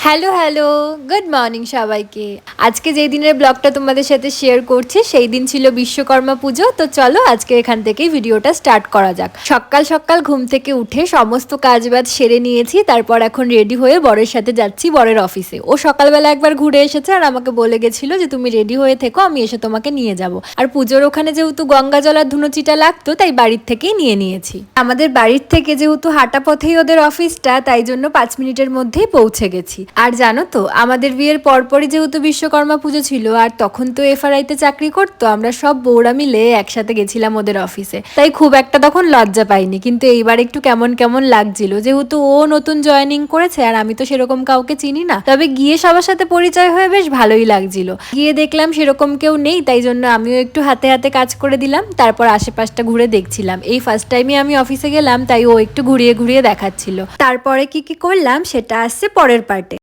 Hello hello, good morning সবাইকে। আজকে যেই দিনের ব্লগটা তোমাদের সাথে শেয়ার করছি সেই দিন ছিল বিশ্বকর্মা পুজো। তো চলো আজকে এখান থেকেই ভিডিওটা স্টার্ট করা যাক। সকাল সকাল ঘুম থেকে উঠে সমস্ত কাজবাজ সেরে নিয়েছি, তারপর এখন রেডি হয়ে বরের সাথে যাচ্ছি বরের অফিসে। ও সকালবেলা একবার ঘুরে এসেছে আর আমাকে বলে গেছিল যে তুমি রেডি হয়ে থেকো, আমি এসে তোমাকে নিয়ে যাব। আর পুজোর ওখানে যেহেতু গঙ্গা জল আর ধুনুচিটা লাগতো তাই বাড়ির থেকেই নিয়ে নিয়েছি। আমাদের বাড়ির থেকে যেহেতু হাঁটা পথেই ওদের অফিসটা, তাই জন্য 5 মিনিটের মধ্যেই পৌঁছে গেছি। আর জানো তো, আমাদের বিয়ের পরপরই যেহেতু বিশ্বকর্মা পুজো ছিল, আর তখন তো এফআরআইতে চাকরি করতো, আমরা সব বউরা মিলে একসাথে গেছিলাম ওদের অফিসে। তাই খুব একটা তখন লজ্জা পাইনি, কিন্তু এইবার একটু কেমন কেমন লাগছিল, যেহেতু ও নতুন জয়েনিং করেছে আর আমি তো সেরকম কাউকে চিনি না। তবে গিয়ে সবার সাথে পরিচয় হয়ে বেশ ভালোই লাগছিল। গিয়ে দেখলাম সেরকম কেউ নেই, তাই জন্য আমিও একটু হাতে হাতে কাজ করে দিলাম। তারপর আশেপাশটা ঘুরে দেখছিলাম। এই ফার্স্ট টাইমে আমি অফিসে গেলাম, তাই ও একটু ঘুরিয়ে ঘুরিয়ে দেখাচ্ছিল। তারপরে কি কি করলাম সেটা আসছে পরের পার্টে।